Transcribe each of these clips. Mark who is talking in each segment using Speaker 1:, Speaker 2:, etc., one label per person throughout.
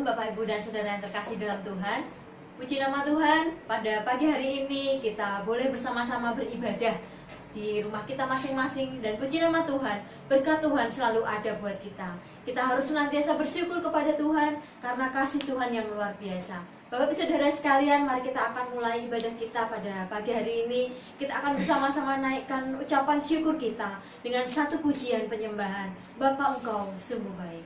Speaker 1: Shalom Bapak Ibu dan Saudara yang terkasih dalam Tuhan. Puji nama Tuhan, pada pagi hari ini kita boleh bersama-sama beribadah di rumah kita masing-masing. Dan puji nama Tuhan, berkat Tuhan selalu ada buat kita. Kita harus senantiasa bersyukur kepada Tuhan karena kasih Tuhan yang luar biasa. Bapak Ibu Saudara sekalian, mari kita akan mulai ibadah kita pada pagi hari ini. Kita akan bersama-sama naikkan ucapan syukur kita dengan satu pujian penyembahan. Bapa, Engkau sungguh baik.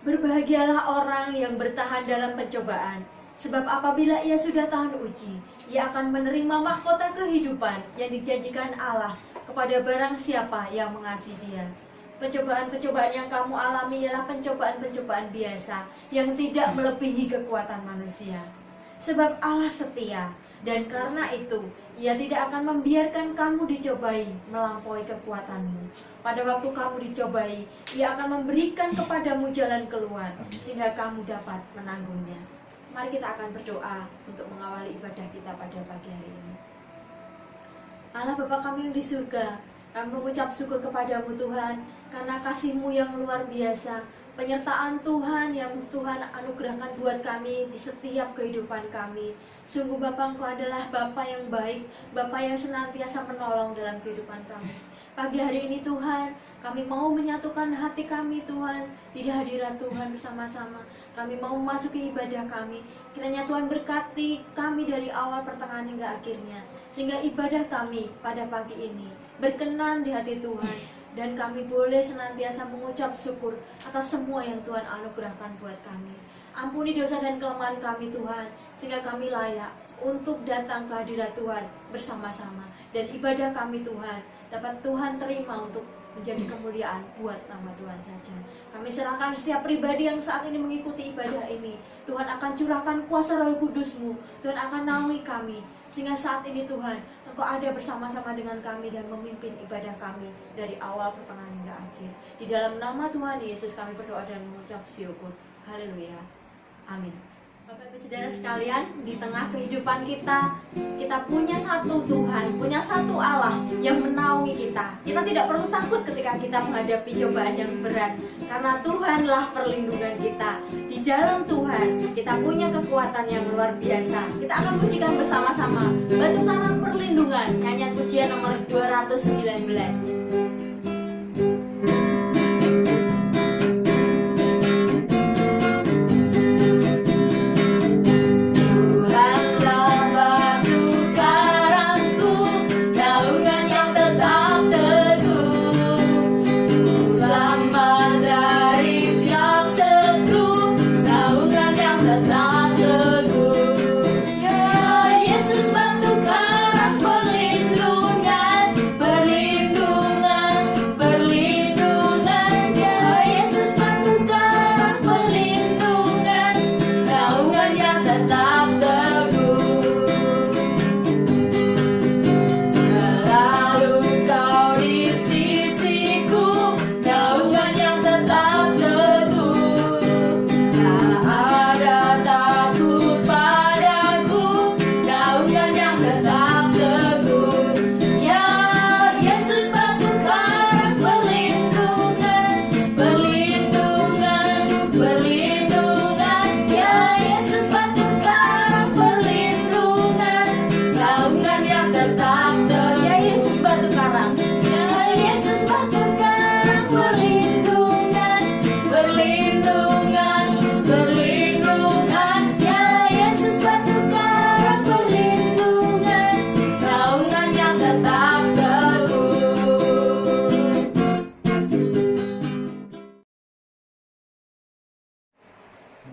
Speaker 1: Berbahagialah orang yang bertahan dalam pencobaan, sebab apabila ia sudah tahan uji, ia akan menerima mahkota kehidupan yang dijanjikan Allah kepada barang siapa yang mengasihi Dia. Pencobaan-pencobaan yang kamu alami ialah pencobaan-pencobaan biasa yang tidak melebihi kekuatan manusia. Sebab Allah setia, dan karena itu Ia tidak akan membiarkan kamu dicobai melampaui kekuatanmu. Pada waktu kamu dicobai, Ia akan memberikan kepadamu jalan keluar sehingga kamu dapat menanggungnya. Mari kita akan berdoa untuk mengawali ibadah kita pada pagi hari ini. Allah Bapa kami yang di surga, kami mengucap syukur kepadamu Tuhan, karena kasih-Mu yang luar biasa, penyertaan Tuhan yang Tuhan anugerahkan buat kami di setiap kehidupan kami. Sungguh Bapa, Engkau adalah Bapa yang baik, Bapa yang senantiasa menolong dalam kehidupan kami. Pagi hari ini Tuhan, kami mau menyatukan hati kami Tuhan di hadirat Tuhan bersama-sama. Kami mau memasuki ibadah kami. Kiranya Tuhan berkati kami dari awal pertengahan hingga akhirnya, sehingga ibadah kami pada pagi ini berkenan di hati Tuhan, dan kami boleh senantiasa mengucap syukur atas semua yang Tuhan anugerahkan buat kami. Ampuni dosa dan kelemahan kami Tuhan, sehingga kami layak untuk datang ke hadirat Tuhan bersama-sama, dan ibadah kami Tuhan dapat Tuhan terima untuk menjadi kemuliaan buat nama Tuhan saja. Kami serahkan setiap pribadi yang saat ini mengikuti ibadah ini. Tuhan akan curahkan kuasa Roh Kudus-Mu, Tuhan akan naungi kami, sehingga saat ini Tuhan Engkau ada bersama-sama dengan kami dan memimpin ibadah kami dari awal pertengahan hingga akhir. Di dalam nama Tuhan Yesus kami berdoa dan mengucap syukur. Haleluya. Amin. Bapak Ibu Saudara sekalian, di tengah kehidupan kita punya satu Tuhan, punya satu Allah yang menaungi kita. Kita tidak perlu takut ketika kita menghadapi cobaan yang berat, karena Tuhanlah perlindungan kita. Di dalam Tuhan kita punya kekuatan yang luar biasa. Kita akan pujikan bersama-sama Batu Karang Perlindungan, nyanyian pujian nomor 219.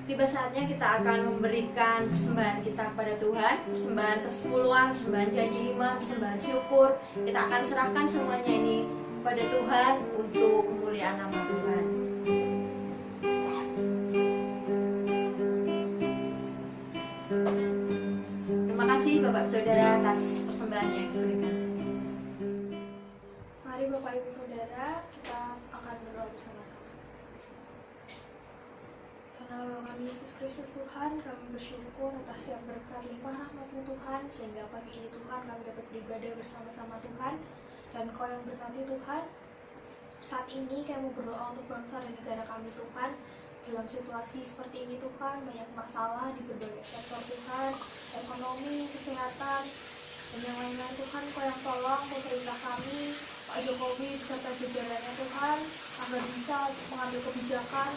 Speaker 1: Tiba saatnya kita akan memberikan persembahan kita kepada Tuhan, persembahan kesepuluhan, persembahan janji iman, persembahan syukur. Kita akan serahkan semuanya ini kepada Tuhan untuk kemuliaan nama Tuhan. Terima kasih Bapak Saudara atas persembahan yang diberikan.
Speaker 2: Mari Bapak Ibu Saudara, kita akan berdoa bersama-sama. Tuhan kami Yesus Kristus Tuhan, kami bersyukur atas setiap berkat limpah rahmat-Mu Tuhan, sehingga pagi ini Tuhan kami dapat beribadah bersama-sama Tuhan, dan Kau yang berkati Tuhan. Saat ini kami berdoa untuk bangsa dan negara kami Tuhan. Dalam situasi seperti ini Tuhan, banyak masalah di berbagai sektor Tuhan, ekonomi, kesehatan, dan yang lain-lain Tuhan. Kau yang tolong pemerintah kami, Pak Jokowi beserta jajarannya Tuhan, agar bisa mengambil kebijakan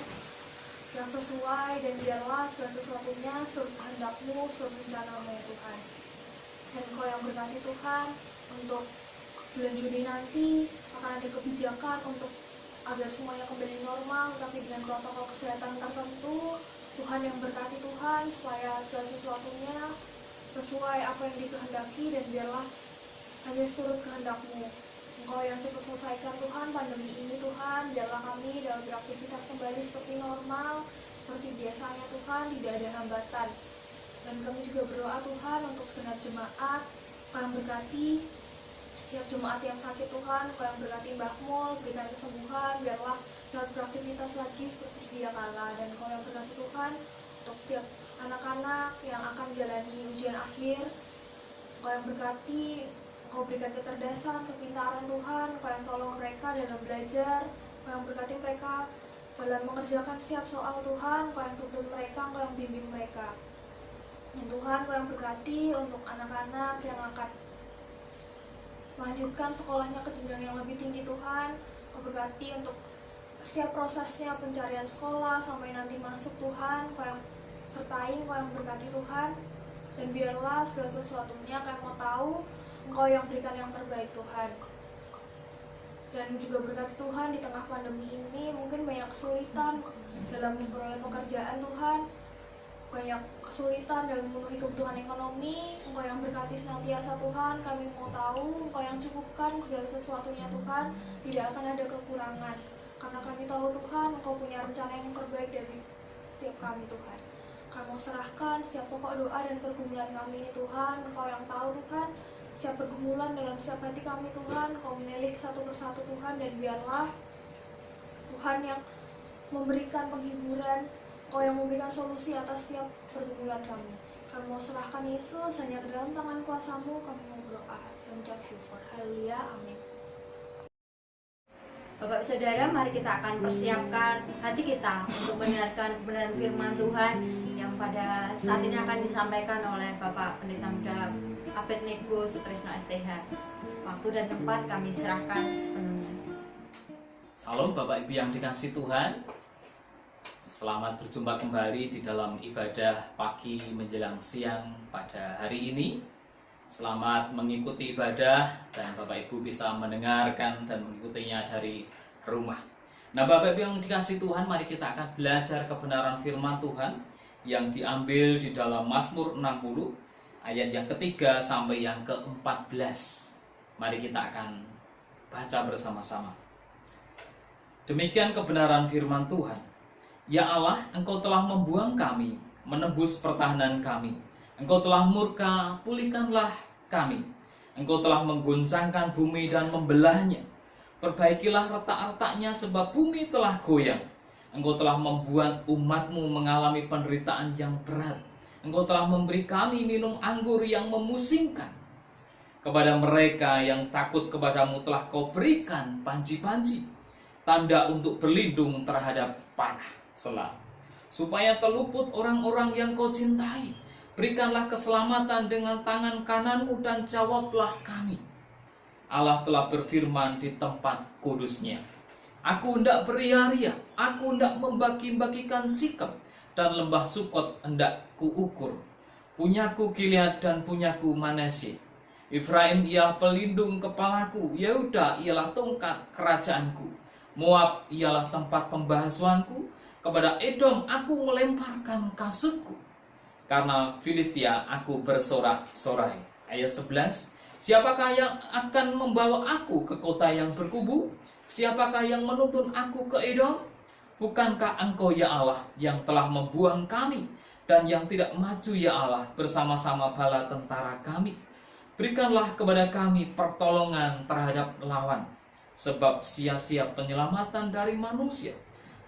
Speaker 2: yang sesuai, dan biarlah segala sesuatunya seluruh kehendak-Mu, seluruh rencana-Mu ya Tuhan. Dan Kau yang berkati Tuhan, untuk bulan Juni nanti akan ada kebijakan untuk agar semuanya kembali normal, tapi dengan protokol kesehatan tertentu. Tuhan yang berkati Tuhan, supaya segala sesuatunya sesuai apa yang dikehendaki, dan biarlah hanya seturut kehendak-Mu. Engkau yang cepat selesaikan Tuhan pandemi ini Tuhan, biarlah kami dalam beraktivitas kembali seperti normal, seperti biasanya Tuhan, tidak ada hambatan. Dan kami juga berdoa Tuhan untuk segenap jemaat, Kau yang berkati setiap jemaat yang sakit Tuhan, Kau yang berkati Mbah Mul, berikan kesembuhan, biarlah dapat beraktivitas lagi seperti sedia kala. Dan Kau yang berkati Tuhan untuk setiap anak-anak yang akan menjalani ujian akhir, Kau yang berkati, Kau berikan kecerdasan, kepintaran Tuhan, Kau yang tolong mereka dalam belajar, Kau yang berkati mereka dalam mengerjakan setiap soal Tuhan, Kau yang tuntun mereka, Kau yang bimbing mereka. Dan Tuhan, Kau yang berkati untuk anak-anak yang akan melanjutkan sekolahnya ke jenjang yang lebih tinggi Tuhan, Kau berkati untuk setiap prosesnya pencarian sekolah sampai nanti masuk Tuhan, Kau yang sertai, Kau yang berkati Tuhan. Dan biarlah segala sesuatunya Kau mau tahu, Engkau yang berikan yang terbaik Tuhan. Dan juga berkati Tuhan di tengah pandemi ini mungkin banyak kesulitan dalam memperoleh pekerjaan Tuhan, banyak kesulitan dalam memenuhi kebutuhan ekonomi. Engkau yang berkati senantiasa Tuhan, kami mau tahu Engkau yang cukupkan segala sesuatunya Tuhan, tidak akan ada kekurangan. Karena kami tahu Tuhan, Engkau punya rencana yang terbaik dari setiap kami Tuhan. Kami mau serahkan setiap pokok doa dan pergumulan kami ini Tuhan, Engkau yang tahu Tuhan, setiap pergumulan dalam setiap hati kami Tuhan, Kau menilik satu persatu Tuhan, dan biarlah Tuhan yang memberikan penghiburan, Kau yang memberikan solusi atas setiap pergumulan kami. Kami mau serahkan Yesus hanya ke dalam tangan kuasa-Mu, kami mau berdoa dan ucap syukur. Haleluya, amin.
Speaker 1: Bapak Saudara, mari kita akan persiapkan hati kita untuk mendengarkan kebenaran firman Tuhan yang pada saat ini akan disampaikan oleh Bapak Pendeta Muda Abednego Sutrisno STH. Waktu dan tempat kami serahkan sepenuhnya.
Speaker 3: Salam Bapak Ibu yang dikasihi Tuhan. Selamat berjumpa kembali di dalam ibadah pagi menjelang siang pada hari ini. Selamat mengikuti ibadah dan Bapak Ibu bisa mendengarkan dan mengikutinya dari rumah. Nah Bapak Ibu yang dikasihi Tuhan, mari kita akan belajar kebenaran firman Tuhan yang diambil di dalam Mazmur 60 ayat yang ketiga sampai yang ke-14. Mari kita akan baca bersama-sama. Demikian kebenaran firman Tuhan. Ya Allah, Engkau telah membuang kami, menebus pertahanan kami. Engkau telah murka, pulihkanlah kami. Engkau telah mengguncangkan bumi dan membelahnya. Perbaikilah retak-retaknya sebab bumi telah goyang. Engkau telah membuat umat-Mu mengalami penderitaan yang berat. Engkau telah memberi kami minum anggur yang memusingkan. Kepada mereka yang takut kepadamu telah Kau berikan panji-panji, tanda untuk berlindung terhadap panah. Selah. Supaya terluput orang-orang yang Kau cintai. Berikanlah keselamatan dengan tangan kanan-Mu dan jawablah kami. Allah telah berfirman di tempat kudus-Nya. Aku hendak beria-ria, aku hendak membagi-bagikan Sikep, dan lembah Sukot hendak kuukur. Punyaku Gilead dan punyaku Manasye. Efraim ialah pelindung kepalaku, Yehuda ialah tongkat kerajaanku. Moab ialah tempat pembahasuanku, kepada Edom aku melemparkan kasutku. Karena Filistia aku bersorak-sorai. Ayat 11. Siapakah yang akan membawa aku ke kota yang berkubu? Siapakah yang menuntun aku ke Edom? Bukankah Engkau ya Allah yang telah membuang kami, dan yang tidak maju ya Allah bersama-sama bala tentara kami? Berikanlah kepada kami pertolongan terhadap lawan, sebab sia-sia penyelamatan dari manusia.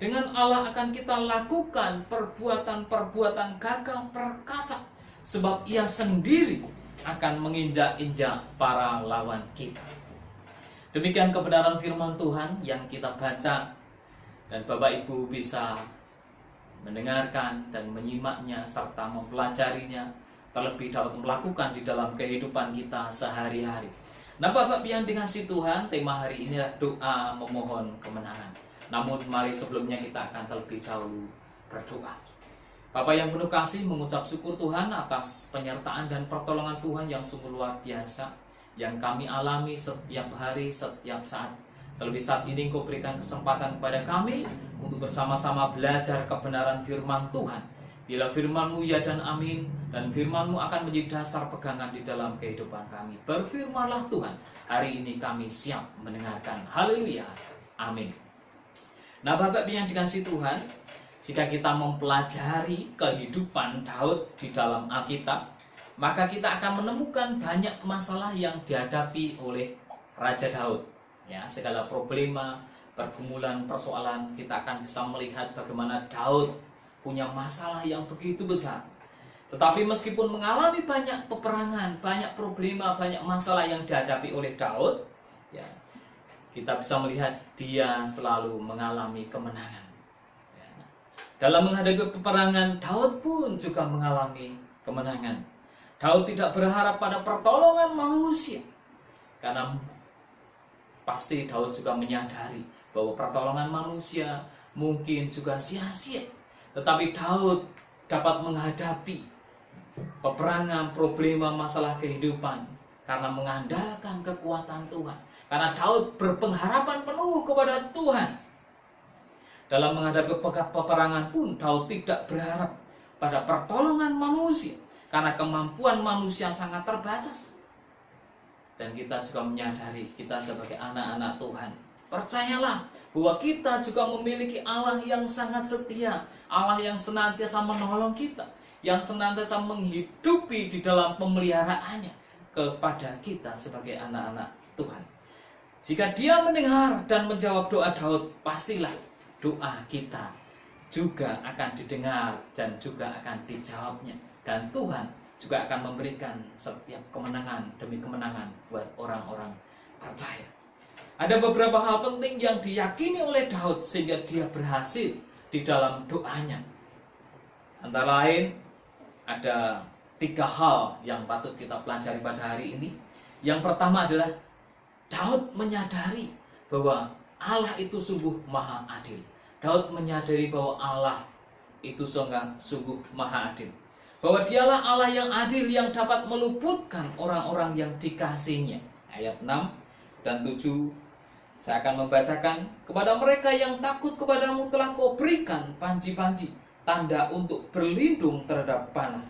Speaker 3: Dengan Allah akan kita lakukan perbuatan-perbuatan gagah perkasa, sebab Ia sendiri akan menginjak-injak para lawan kita. Demikian kebenaran firman Tuhan yang kita baca, dan Bapak Ibu bisa mendengarkan dan menyimaknya serta mempelajarinya, terlebih dapat melakukan di dalam kehidupan kita sehari-hari. Nah Bapak yang dikasihi Tuhan, tema hari ini adalah doa memohon kemenangan. Namun mari sebelumnya kita akan terlebih dahulu berdoa. Bapak yang penuh kasih, mengucap syukur Tuhan atas penyertaan dan pertolongan Tuhan yang sungguh luar biasa, yang kami alami setiap hari, setiap saat. Terlebih saat ini Engkau berikan kesempatan kepada kami untuk bersama-sama belajar kebenaran firman Tuhan Bila firman-Mu ya dan amin, dan firman-Mu akan menjadi dasar pegangan di dalam kehidupan kami. Berfirmanlah Tuhan, hari ini kami siap mendengarkan. Haleluya, amin. Nah Bapak yang dikasihi Tuhan, jika kita mempelajari kehidupan Daud di dalam Alkitab, maka kita akan menemukan banyak masalah yang dihadapi oleh Raja Daud. Ya, segala problema, pergumulan, persoalan, kita akan bisa melihat bagaimana Daud punya masalah yang begitu besar. Tetapi meskipun mengalami banyak peperangan, banyak problema, banyak masalah yang dihadapi oleh Daud, ya, kita bisa melihat dia selalu mengalami kemenangan. Ya. Dalam menghadapi peperangan, Daud pun juga mengalami kemenangan. Daud tidak berharap pada pertolongan manusia, karena pasti Daud juga menyadari bahwa pertolongan manusia mungkin juga sia-sia. Tetapi Daud dapat menghadapi peperangan, problema, masalah kehidupan karena mengandalkan kekuatan Tuhan. Karena Daud berpengharapan penuh kepada Tuhan. Dalam menghadapi peperangan pun Daud tidak berharap pada pertolongan manusia, karena kemampuan manusia sangat terbatas. Dan kita juga menyadari, kita sebagai anak-anak Tuhan, percayalah bahwa kita juga memiliki Allah yang sangat setia, Allah yang senantiasa menolong kita, yang senantiasa menghidupi di dalam pemeliharaannya kepada kita sebagai anak-anak Tuhan. Jika Dia mendengar dan menjawab doa Daud, pastilah doa kita juga akan didengar dan juga akan dijawabnya. Dan Tuhan juga akan memberikan setiap kemenangan demi kemenangan buat orang-orang percaya. Ada beberapa hal penting yang diyakini oleh Daud sehingga dia berhasil di dalam doanya. Antara lain ada 3 hal yang patut kita pelajari pada hari ini. Yang pertama adalah Daud menyadari bahwa Allah itu sungguh maha adil. Daud menyadari bahwa Allah itu sungguh maha adil. Bahwa Dialah Allah yang adil yang dapat meluputkan orang-orang yang dikasihinya. Ayat 6 dan 7 saya akan membacakan. Kepada mereka yang takut kepadamu telah kau berikan panji-panji, tanda untuk berlindung terhadap panah,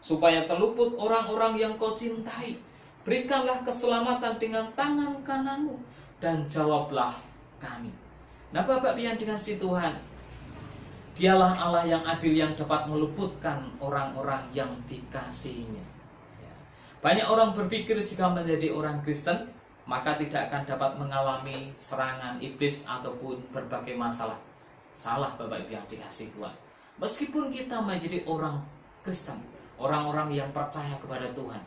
Speaker 3: supaya terluput orang-orang yang kau cintai. Berikanlah keselamatan dengan tangan kananmu, dan jawablah kami. Nah Bapak yang dikasihi Tuhan, Dialah Allah yang adil yang dapat meluputkan orang-orang yang dikasihinya. Banyak orang berpikir jika menjadi orang Kristen, maka tidak akan dapat mengalami serangan iblis ataupun berbagai masalah. Salah Bapak Ibu yang dikasihi Tuhan. Meskipun kita menjadi orang Kristen, orang-orang yang percaya kepada Tuhan,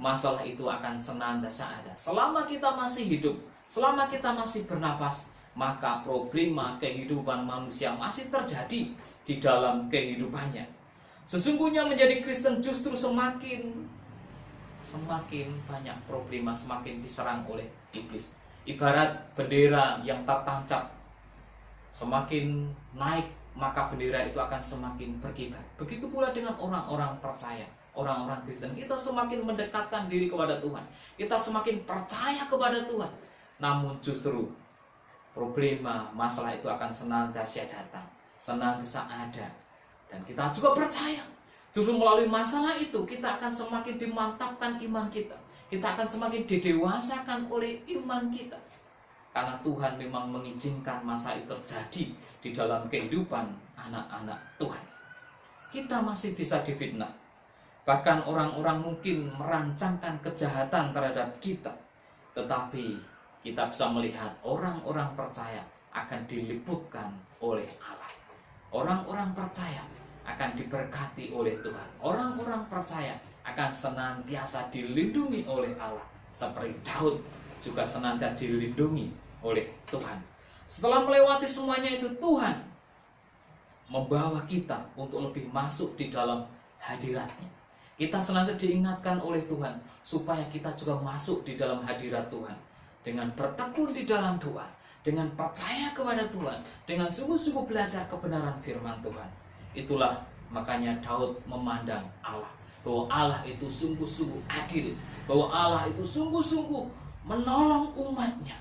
Speaker 3: masalah itu akan senantiasa ada. Selama kita masih hidup, selama kita masih bernapas, maka problema kehidupan manusia masih terjadi di dalam kehidupannya. Sesungguhnya menjadi Kristen justru semakin banyak problema, semakin diserang oleh iblis. Ibarat bendera yang tertancap, semakin naik maka bendera itu akan semakin berkibar. Begitu pula dengan orang-orang percaya, orang-orang Kristen. Kita semakin mendekatkan diri kepada Tuhan, kita semakin percaya kepada Tuhan. Namun justru problema, masalah itu akan senantiasa datang, senantiasa ada. Dan kita juga percaya, justru melalui masalah itu kita akan semakin dimantapkan iman kita. Kita akan semakin didewasakan oleh iman kita. Karena Tuhan memang mengizinkan masa itu terjadi di dalam kehidupan anak-anak Tuhan. Kita masih bisa difitnah. Bahkan orang-orang mungkin merancangkan kejahatan terhadap kita. Tetapi kita bisa melihat orang-orang percaya akan diliputkan oleh Allah. Orang-orang percaya akan diberkati oleh Tuhan. Orang-orang percaya akan senantiasa dilindungi oleh Allah. Seperti Daud juga senantiasa dilindungi oleh Tuhan. Setelah melewati semuanya itu, Tuhan membawa kita untuk lebih masuk di dalam hadirat-Nya. Kita senantiasa diingatkan oleh Tuhan supaya kita juga masuk di dalam hadirat Tuhan. Dengan bertekun di dalam doa, dengan percaya kepada Tuhan, dengan sungguh-sungguh belajar kebenaran firman Tuhan. Itulah makanya Daud memandang Allah, bahwa Allah itu sungguh-sungguh adil, bahwa Allah itu sungguh-sungguh menolong umat-Nya.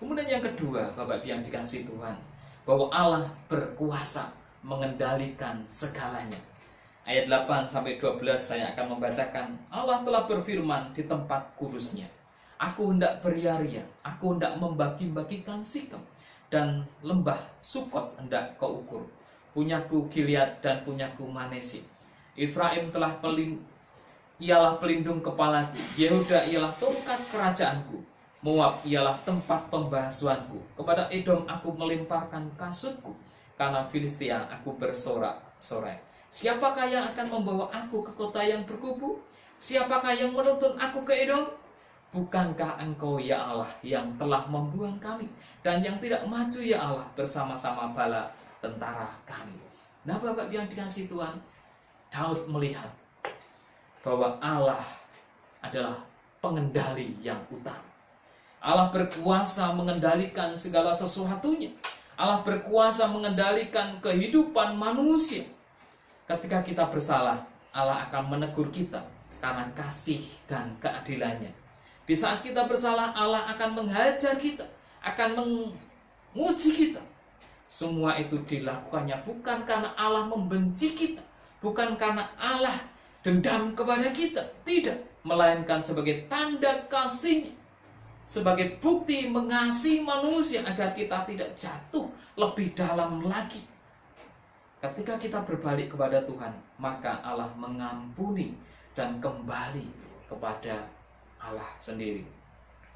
Speaker 3: Kemudian yang kedua, Bapak yang dikasihi Tuhan, bahwa Allah berkuasa mengendalikan segalanya. ayat 8 sampai 12 saya akan membacakan. Allah telah berfirman di tempat kudusnya, Aku hendak beria-ria, aku hendak membagi-bagikan Sikem, dan lembah Sukot hendak kau ukur. Punyaku Gilead dan punyaku Manesi. Efraim ialah pelindung kepalaku, Yehuda ialah tongkat kerajaanku, Moab ialah tempat pembahasuanku. Kepada Edom aku melemparkan kasutku, karena Filistia aku bersorak-sorai. Siapakah yang akan membawa aku ke kota yang berkubu? Siapakah yang menuntun aku ke Edom? Bukankah engkau ya Allah yang telah membuang kami, dan yang tidak maju ya Allah bersama-sama bala tentara kami. Nah Bapak yang dikasih Tuhan, Daud melihat bahwa Allah adalah pengendali yang utama. Allah berkuasa mengendalikan segala sesuatunya. Allah berkuasa mengendalikan kehidupan manusia. Ketika kita bersalah, Allah akan menegur kita karena kasih dan keadilannya. Di saat kita bersalah, Allah akan menghajar kita, akan menguji kita. Semua itu dilakukannya bukan karena Allah membenci kita, bukan karena Allah dendam kepada kita, tidak, melainkan sebagai tanda kasih-Nya, sebagai bukti mengasihi manusia agar kita tidak jatuh lebih dalam lagi. Ketika kita berbalik kepada Tuhan, maka Allah mengampuni dan kembali kepada Allah sendiri.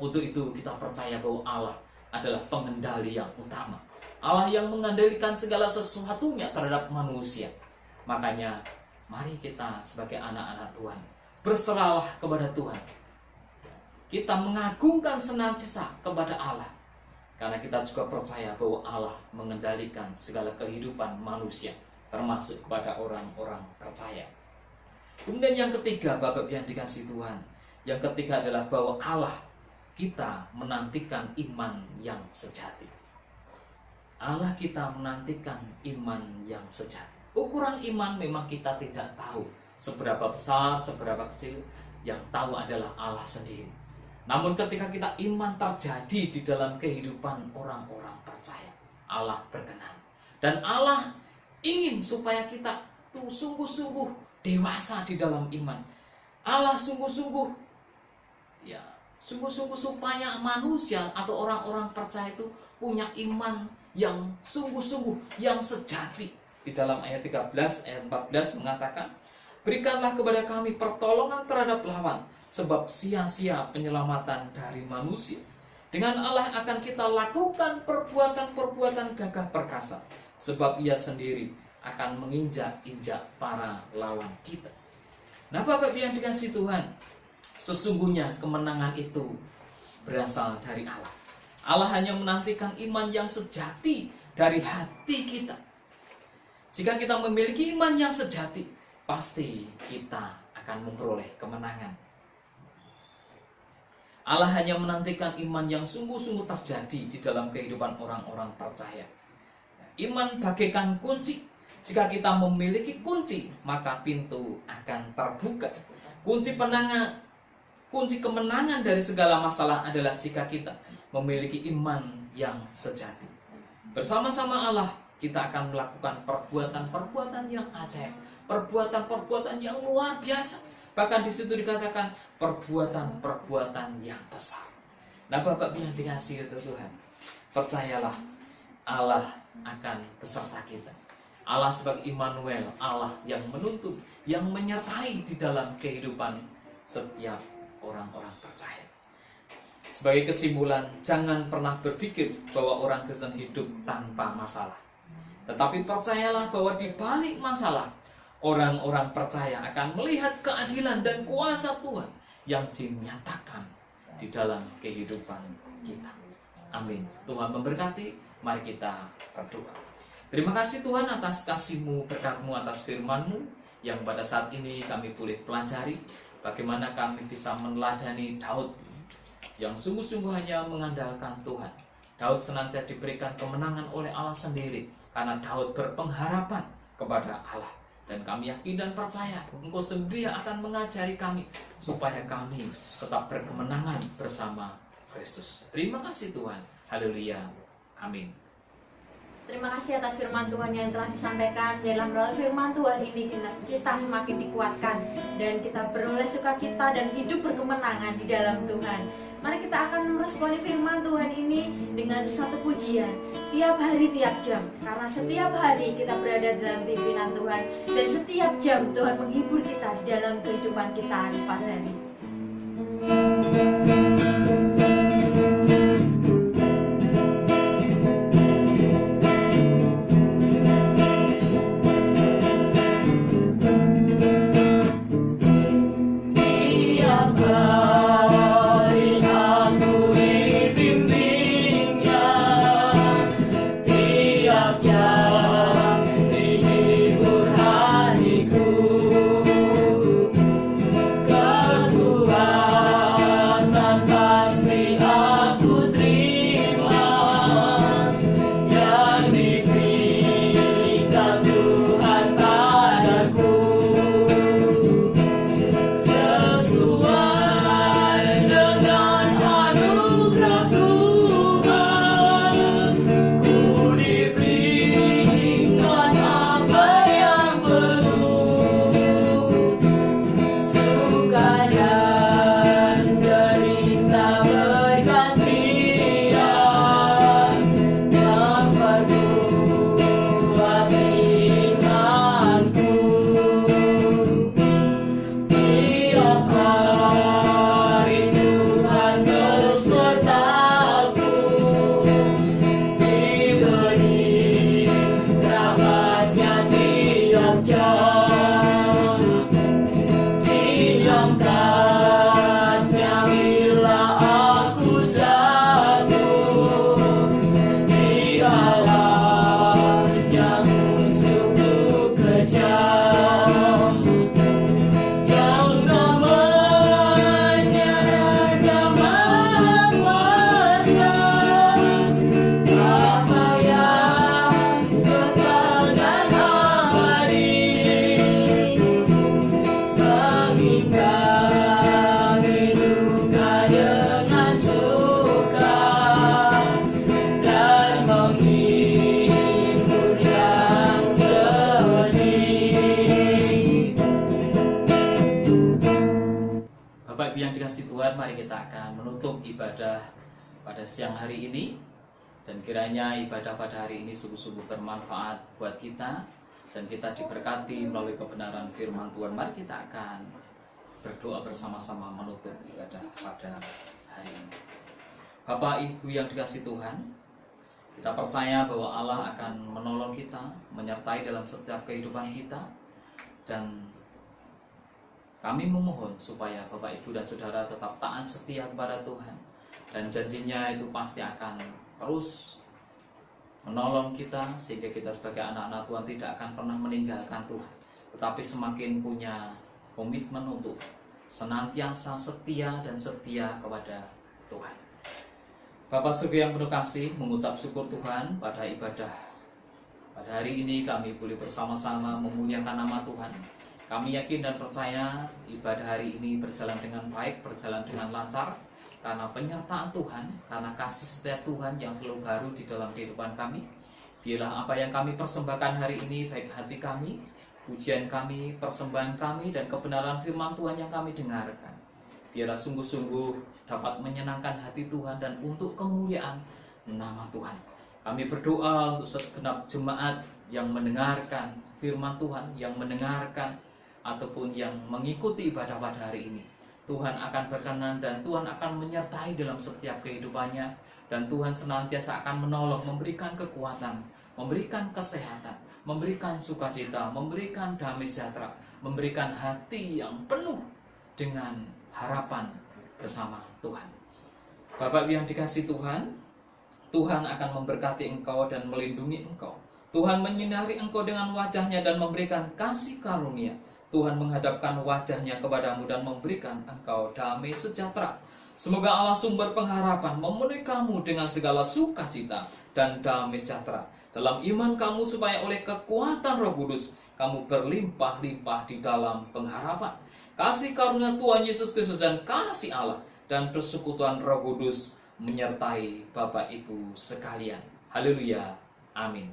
Speaker 3: Untuk itu kita percaya bahwa Allah adalah pengendali yang utama, Allah yang mengendalikan segala sesuatunya terhadap manusia. Makanya mari kita sebagai anak-anak Tuhan berserahlah kepada Tuhan. Kita mengagungkan senantiasa kepada Allah, karena kita juga percaya bahwa Allah mengendalikan segala kehidupan manusia, termasuk kepada orang-orang percaya. Kemudian yang ketiga, Bapak yang dikasih Tuhan, yang ketiga adalah bahwa Allah kita menantikan iman yang sejati. Allah kita menantikan iman yang sejati. Ukuran iman memang kita tidak tahu seberapa besar, seberapa kecil. Yang tahu adalah Allah sendiri. Namun ketika kita iman terjadi di dalam kehidupan orang-orang percaya, Allah berkenan. Dan Allah ingin supaya kita tuh sungguh-sungguh dewasa di dalam iman. Allah sungguh-sungguh supaya manusia atau orang-orang percaya itu punya iman yang sungguh-sungguh, yang sejati. Di dalam ayat 13, ayat 14 mengatakan, Berikanlah kepada kami pertolongan terhadap lawan, sebab sia-sia penyelamatan dari manusia. Dengan Allah akan kita lakukan perbuatan-perbuatan gagah perkasa, sebab Ia sendiri akan menginjak-injak para lawan kita. Nah Bapak yang dikasih Tuhan, sesungguhnya kemenangan itu berasal dari Allah. Allah hanya menantikan iman yang sejati dari hati kita. Jika kita memiliki iman yang sejati, pasti kita akan memperoleh kemenangan. Allah hanya menantikan iman yang sungguh-sungguh terjadi di dalam kehidupan orang-orang percaya. Iman bagaikan kunci. Jika kita memiliki kunci, maka pintu akan terbuka. Kunci kemenangan dari segala masalah adalah jika kita memiliki iman yang sejati. Bersama-sama Allah, kita akan melakukan perbuatan-perbuatan yang ajaib, perbuatan-perbuatan yang luar biasa. Bahkan di situ dikatakan perbuatan-perbuatan yang besar. Nah Bapak yang dikasihi Tuhan, percayalah Allah akan beserta kita. Allah sebagai Immanuel, Allah yang menuntun, yang menyertai di dalam kehidupan setiap orang-orang percaya. Sebagai kesimpulan, jangan pernah berpikir bahwa orang Kristen hidup tanpa masalah. Tetapi percayalah bahwa di balik masalah, orang-orang percaya akan melihat keadilan dan kuasa Tuhan yang dinyatakan di dalam kehidupan kita. Amin. Tuhan memberkati. Mari kita berdoa. Terima kasih Tuhan atas kasih-Mu, berkat-Mu, atas firman-Mu yang pada saat ini kami boleh pelajari. Bagaimana kami bisa meneladani Daud yang sungguh-sungguh hanya mengandalkan Tuhan. Daud senantiasa diberikan kemenangan oleh Allah sendiri karena Daud berpengharapan kepada Allah. Dan kami yakin dan percaya Engkau sendiri akan mengajari kami supaya kami tetap berkemenangan bersama Kristus. Terima kasih Tuhan. Haleluya. Amin.
Speaker 1: Terima kasih atas firman Tuhan yang telah disampaikan. Biarlah melalui firman Tuhan ini kita semakin dikuatkan dan kita beroleh sukacita dan hidup berkemenangan di dalam Tuhan. Mari kita akan meresponi firman Tuhan ini dengan satu pujian tiap hari, tiap jam. Karena setiap hari kita berada dalam pimpinan Tuhan dan setiap jam Tuhan menghibur kita di dalam kehidupan kita di pas hari.
Speaker 3: Mari kita akan menutup ibadah pada siang hari ini, dan kiranya ibadah pada hari ini sungguh-sungguh bermanfaat buat kita dan kita diberkati melalui kebenaran firman Tuhan. Mari kita akan berdoa bersama-sama menutup ibadah pada hari ini. Bapak Ibu yang dikasihi Tuhan, kita percaya bahwa Allah akan menolong kita, menyertai dalam setiap kehidupan kita, dan kami memohon supaya Bapak Ibu dan Saudara tetap taat setia kepada Tuhan, dan janjinya itu pasti akan terus menolong kita, sehingga kita sebagai anak-anak Tuhan tidak akan pernah meninggalkan Tuhan, tetapi semakin punya komitmen untuk senantiasa setia dan setia kepada Tuhan. Bapak Surga yang penuh kasih, mengucap syukur Tuhan pada ibadah pada hari ini kami boleh bersama-sama memuliakan nama Tuhan. Kami yakin dan percaya ibadah hari ini berjalan dengan baik, berjalan dengan lancar, karena penyertaan Tuhan, karena kasih setia Tuhan yang selalu baru di dalam kehidupan kami. Biarlah apa yang kami persembahkan hari ini, baik hati kami, pujian kami, persembahan kami, dan kebenaran firman Tuhan yang kami dengarkan, biarlah sungguh-sungguh dapat menyenangkan hati Tuhan dan untuk kemuliaan nama Tuhan. Kami berdoa untuk segenap jemaat yang mendengarkan firman Tuhan, yang mendengarkan ataupun yang mengikuti ibadah pada hari ini. Tuhan akan berkenan dan Tuhan akan menyertai dalam setiap kehidupannya, dan Tuhan senantiasa akan menolong, memberikan kekuatan, memberikan kesehatan, memberikan sukacita, memberikan damai sejahtera, memberikan hati yang penuh dengan harapan bersama Tuhan. Bapak yang dikasihi Tuhan, Tuhan akan memberkati engkau dan melindungi engkau. Tuhan menyinari engkau dengan wajahnya dan memberikan kasih karunia. Tuhan menghadapkan wajahnya kepadamu dan memberikan engkau damai sejahtera. Semoga Allah sumber pengharapan memenuhi kamu dengan segala sukacita dan damai sejahtera dalam iman kamu, supaya oleh kekuatan Roh Kudus kamu berlimpah-limpah di dalam pengharapan. Kasih karunia Tuhan Yesus Kristus dan kasih Allah dan persekutuan Roh Kudus menyertai Bapak Ibu sekalian. Haleluya. Amin.